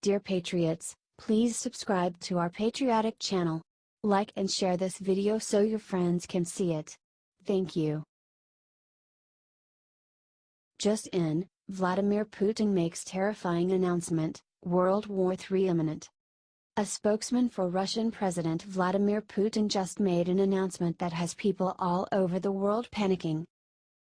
Dear Patriots, please subscribe to our patriotic channel. Like and share this video so your friends can see it. Thank you. Just in, Vladimir Putin makes terrifying announcement, World War III imminent. A spokesman for Russian President Vladimir Putin just made an announcement that has people all over the world panicking.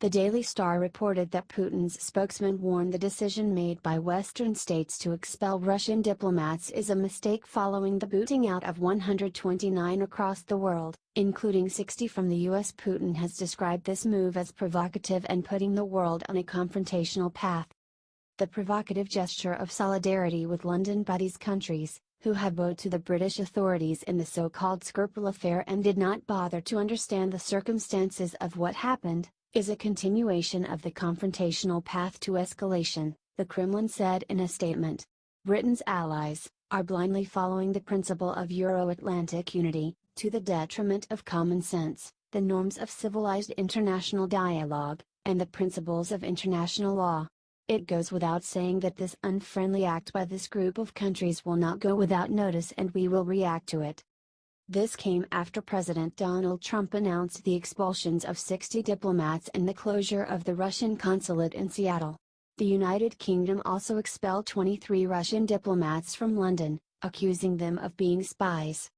The Daily Star reported that Putin's spokesman warned the decision made by Western states to expel Russian diplomats is a mistake following the booting out of 129 across the world, including 60 from the US. Putin has described this move as provocative and putting the world on a confrontational path. The provocative gesture of solidarity with London by these countries, who have bowed to the British authorities in the so-called Skripal affair and did not bother to understand the circumstances of what happened, is a continuation of the confrontational path to escalation, the Kremlin said in a statement. Britain's allies are blindly following the principle of Euro-Atlantic unity, to the detriment of common sense, the norms of civilized international dialogue, and the principles of international law. It goes without saying that this unfriendly act by this group of countries will not go without notice and we will react to it. This came after President Donald Trump announced the expulsions of 60 diplomats and the closure of the Russian consulate in Seattle. The United Kingdom also expelled 23 Russian diplomats from London, accusing them of being spies.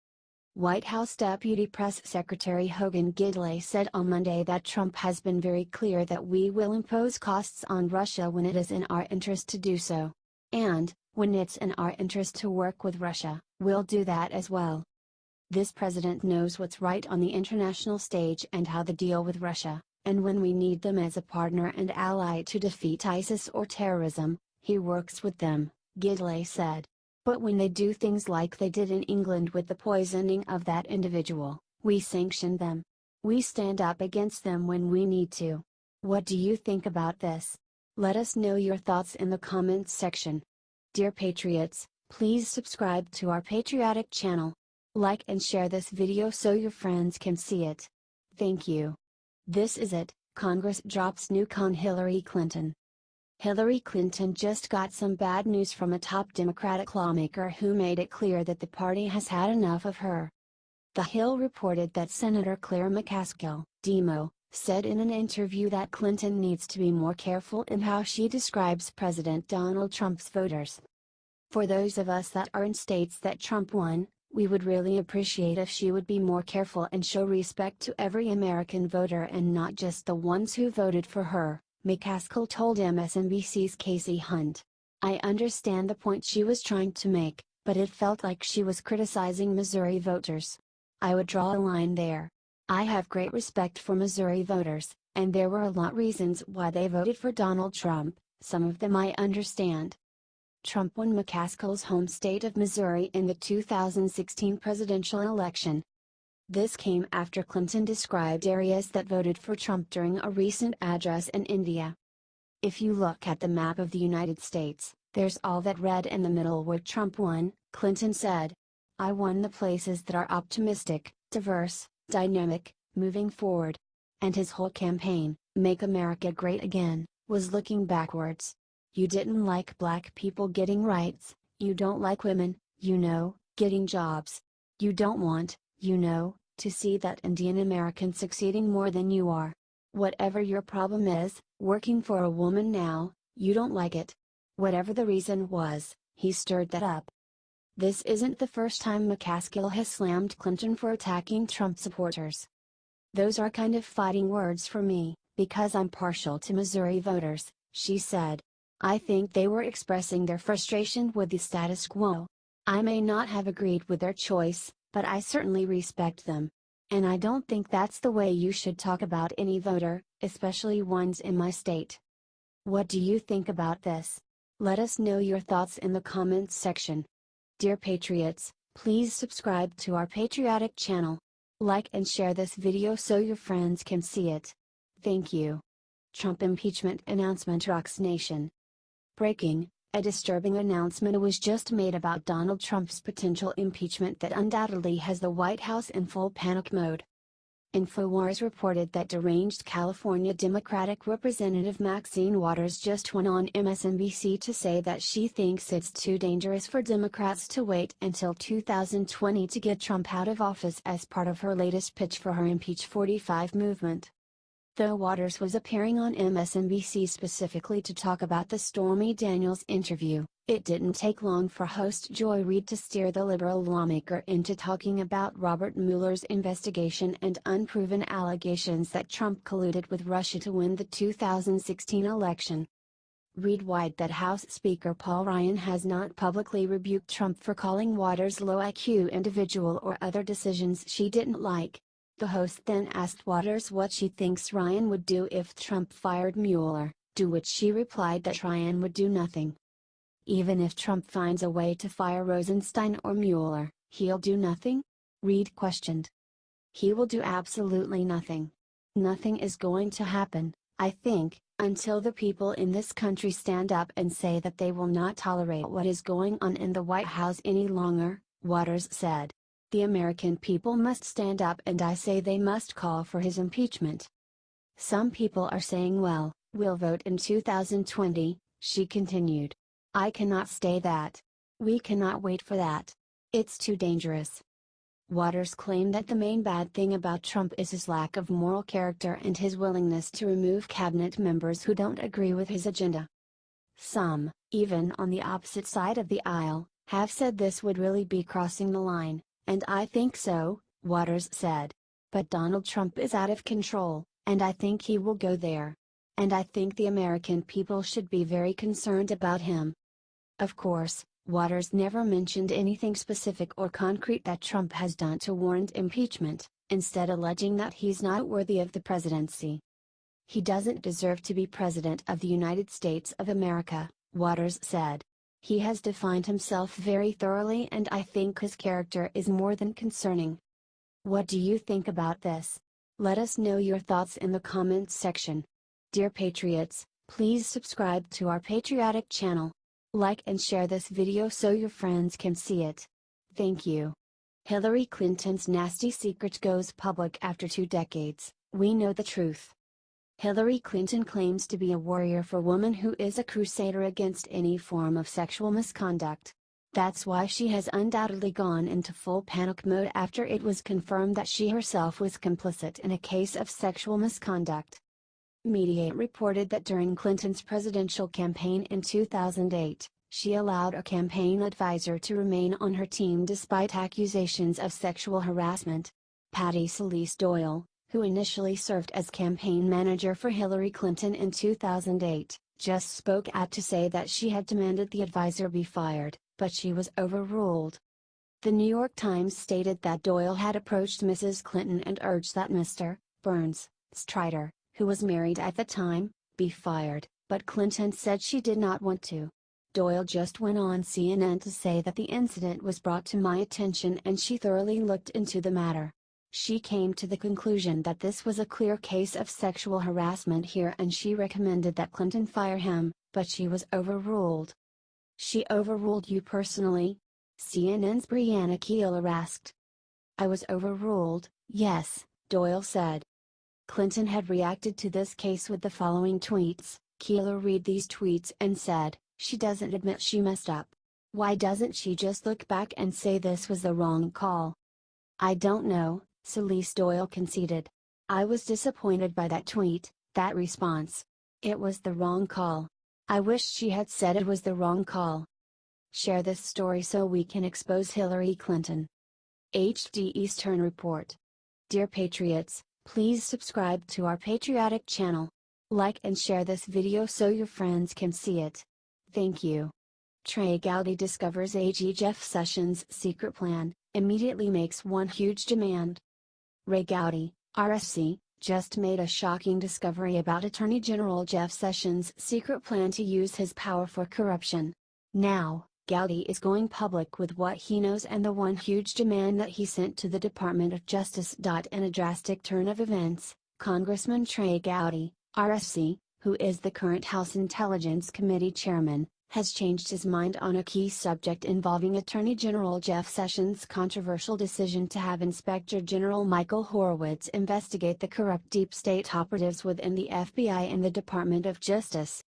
White House Deputy Press Secretary Hogan Gidley said on Monday that Trump has been very clear that we will impose costs on Russia when it is in our interest to do so. And, when it's in our interest to work with Russia, we'll do that as well. This president knows what's right on the international stage and how to deal with Russia, and when we need them as a partner and ally to defeat ISIS or terrorism, he works with them, Gidley said. But when they do things like they did in England with the poisoning of that individual, we sanction them. We stand up against them when we need to. What do you think about this? Let us know your thoughts in the comments section. Dear Patriots, please subscribe to our patriotic channel. Like and share this video so your friends can see it. Thank you. This is it, Congress drops nuke on Hillary Clinton. Hillary Clinton just got some bad news from a top Democratic lawmaker who made it clear that the party has had enough of her. The Hill reported that Senator Claire McCaskill, Demo, said in an interview that Clinton needs to be more careful in how she describes President Donald Trump's voters. For those of us that are in states that Trump won, we would really appreciate if she would be more careful and show respect to every American voter and not just the ones who voted for her, McCaskill told MSNBC's Casey Hunt. I understand the point she was trying to make, but it felt like she was criticizing Missouri voters. I would draw a line there. I have great respect for Missouri voters, and there were a lot reasons why they voted for Donald Trump, some of them I understand. Trump won McCaskill's home state of Missouri in the 2016 presidential election. This came after Clinton described areas that voted for Trump during a recent address in India. If you look at the map of the United States, there's all that red in the middle where Trump won, Clinton said. I won the places that are optimistic, diverse, dynamic, moving forward. And his whole campaign, Make America Great Again, was looking backwards. You didn't like black people getting rights, you don't like women, getting jobs. You don't want, to see that Indian Americans succeeding more than you are. Whatever your problem is, working for a woman now, you don't like it. Whatever the reason was, he stirred that up. This isn't the first time McCaskill has slammed Clinton for attacking Trump supporters. Those are kind of fighting words for me, because I'm partial to Missouri voters, she said. I think they were expressing their frustration with the status quo. I may not have agreed with their choice, but I certainly respect them. And I don't think that's the way you should talk about any voter, especially ones in my state. What do you think about this? Let us know your thoughts in the comments section. Dear Patriots, please subscribe to our patriotic channel. Like and share this video so your friends can see it. Thank you. Trump impeachment announcement rocks nation. Breaking, a disturbing announcement was just made about Donald Trump's potential impeachment that undoubtedly has the White House in full panic mode. InfoWars reported that deranged California Democratic Representative Maxine Waters just went on MSNBC to say that she thinks it's too dangerous for Democrats to wait until 2020 to get Trump out of office as part of her latest pitch for her Impeach 45 movement. Though Waters was appearing on MSNBC specifically to talk about the Stormy Daniels interview, it didn't take long for host Joy Reid to steer the liberal lawmaker into talking about Robert Mueller's investigation and unproven allegations that Trump colluded with Russia to win the 2016 election. Reid whined that House Speaker Paul Ryan has not publicly rebuked Trump for calling Waters low IQ individual or other decisions she didn't like. The host then asked Waters what she thinks Ryan would do if Trump fired Mueller, to which she replied that Ryan would do nothing. Even if Trump finds a way to fire Rosenstein or Mueller, he'll do nothing? Reid questioned. He will do absolutely nothing. Nothing is going to happen, I think, until the people in this country stand up and say that they will not tolerate what is going on in the White House any longer, Waters said. The American people must stand up, and I say they must call for his impeachment. Some people are saying, well, we'll vote in 2020, she continued. I cannot say that. We cannot wait for that. It's too dangerous. Waters claimed that the main bad thing about Trump is his lack of moral character and his willingness to remove cabinet members who don't agree with his agenda. Some, even on the opposite side of the aisle, have said this would really be crossing the line. And I think so, Waters said. But Donald Trump is out of control, and I think he will go there. And I think the American people should be very concerned about him. Of course, Waters never mentioned anything specific or concrete that Trump has done to warrant impeachment, instead alleging that he's not worthy of the presidency. He doesn't deserve to be President of the United States of America, Waters said. He has defined himself very thoroughly, and I think his character is more than concerning. What do you think about this? Let us know your thoughts in the comments section. Dear Patriots, please subscribe to our patriotic channel. Like and share this video so your friends can see it. Thank you. Hillary Clinton's nasty secret goes public after 2 decades, we know the truth. Hillary Clinton claims to be a warrior for women who is a crusader against any form of sexual misconduct. That's why she has undoubtedly gone into full panic mode after it was confirmed that she herself was complicit in a case of sexual misconduct. Mediaite reported that during Clinton's presidential campaign in 2008, she allowed a campaign advisor to remain on her team despite accusations of sexual harassment. Patty Celeste Doyle, who initially served as campaign manager for Hillary Clinton in 2008, just spoke out to say that she had demanded the advisor be fired, but she was overruled. The New York Times stated that Doyle had approached Mrs. Clinton and urged that Mr. Burns Strider, who was married at the time, be fired, but Clinton said she did not want to. Doyle just went on CNN to say that the incident was brought to my attention and she thoroughly looked into the matter. She came to the conclusion that this was a clear case of sexual harassment here and she recommended that Clinton fire him, but she was overruled. She overruled you personally? CNN's Brianna Keilar asked. I was overruled, yes, Doyle said. Clinton had reacted to this case with the following tweets. Keilar read these tweets and said, she doesn't admit she messed up. Why doesn't she just look back and say this was the wrong call? I don't know, Celeste Doyle conceded. I was disappointed by that tweet, that response. It was the wrong call. I wish she had said it was the wrong call. Share this story so we can expose Hillary Clinton. HD Eastern Report. Dear Patriots, please subscribe to our patriotic channel. Like and share this video so your friends can see it. Thank you. Trey Gowdy discovers AG Jeff Sessions' secret plan, immediately makes one huge demand. Ray Gowdy, RSC, just made a shocking discovery about Attorney General Jeff Sessions' secret plan to use his power for corruption. Now, Gowdy is going public with what he knows and the one huge demand that he sent to the Department of Justice. In a drastic turn of events, Congressman Trey Gowdy, RSC, who is the current House Intelligence Committee chairman, has changed his mind on a key subject involving Attorney General Jeff Sessions' controversial decision to have Inspector General Michael Horowitz investigate the corrupt deep state operatives within the FBI and the Department of Justice.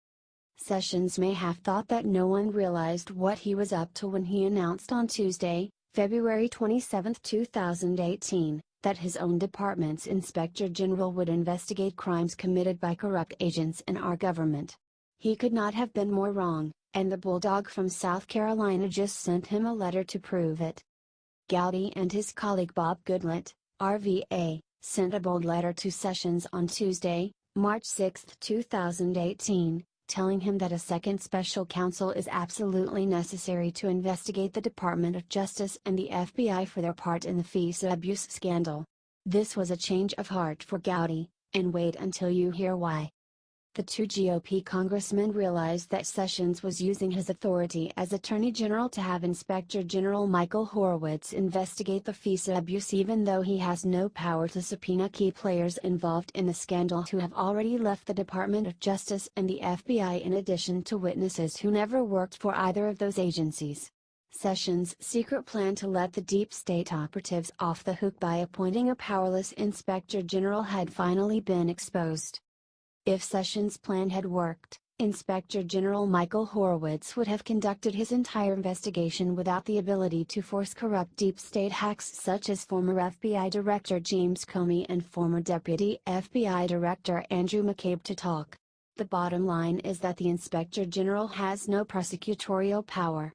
Sessions may have thought that no one realized what he was up to when he announced on Tuesday, February 27, 2018, that his own department's Inspector General would investigate crimes committed by corrupt agents in our government. He could not have been more wrong, and the Bulldog from South Carolina just sent him a letter to prove it. Gowdy and his colleague Bob Goodlatte, RVA, sent a bold letter to Sessions on Tuesday, March 6, 2018, telling him that a second special counsel is absolutely necessary to investigate the Department of Justice and the FBI for their part in the FISA abuse scandal. This was a change of heart for Gowdy, and wait until you hear why. The two GOP congressmen realized that Sessions was using his authority as Attorney General to have Inspector General Michael Horowitz investigate the FISA abuse even though he has no power to subpoena key players involved in the scandal who have already left the Department of Justice and the FBI in addition to witnesses who never worked for either of those agencies. Sessions' secret plan to let the deep state operatives off the hook by appointing a powerless Inspector General had finally been exposed. If Sessions' plan had worked, Inspector General Michael Horowitz would have conducted his entire investigation without the ability to force corrupt deep state hacks such as former FBI Director James Comey and former Deputy FBI Director Andrew McCabe to talk. The bottom line is that the Inspector General has no prosecutorial power.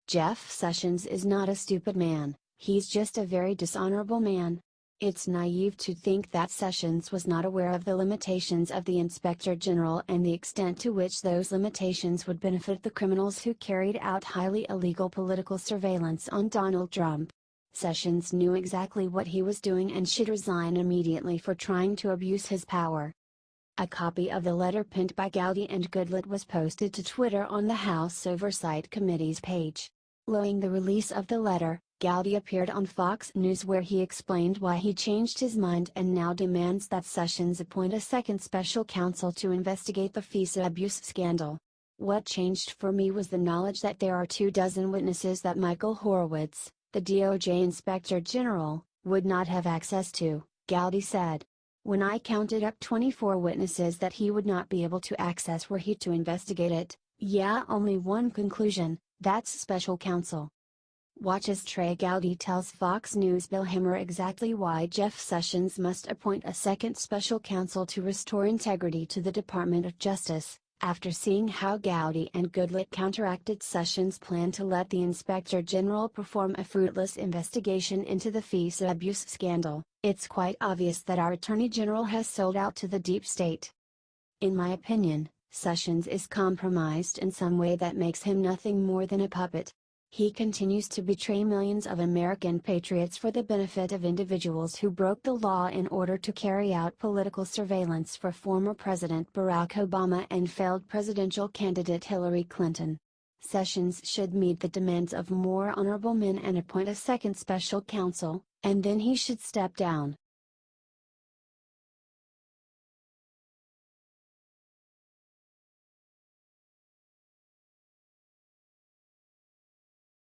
Jeff Sessions is not a stupid man, he's just a very dishonorable man. It's naive to think that Sessions was not aware of the limitations of the Inspector General and the extent to which those limitations would benefit the criminals who carried out highly illegal political surveillance on Donald Trump. Sessions knew exactly what he was doing and should resign immediately for trying to abuse his power. A copy of the letter penned by Gowdy and Goodlatte was posted to Twitter on the House Oversight Committee's page. Following the release of the letter, Gowdy appeared on Fox News where he explained why he changed his mind and now demands that Sessions appoint a second special counsel to investigate the FISA abuse scandal. What changed for me was the knowledge that there are 24 witnesses that Michael Horowitz, the DOJ Inspector General, would not have access to, Gowdy said. When I counted up 24 witnesses that he would not be able to access were he to investigate it, only one conclusion, that's special counsel. Watch as Trey Gowdy tells Fox News' Bill Hemmer exactly why Jeff Sessions must appoint a second special counsel to restore integrity to the Department of Justice, after seeing how Gowdy and Goodlatte counteracted Sessions' plan to let the Inspector General perform a fruitless investigation into the FISA abuse scandal. It's quite obvious that our Attorney General has sold out to the deep state. In my opinion, Sessions is compromised in some way that makes him nothing more than a puppet. He continues to betray millions of American patriots for the benefit of individuals who broke the law in order to carry out political surveillance for former President Barack Obama and failed presidential candidate Hillary Clinton. Sessions should meet the demands of more honorable men and appoint a second special counsel, and then he should step down.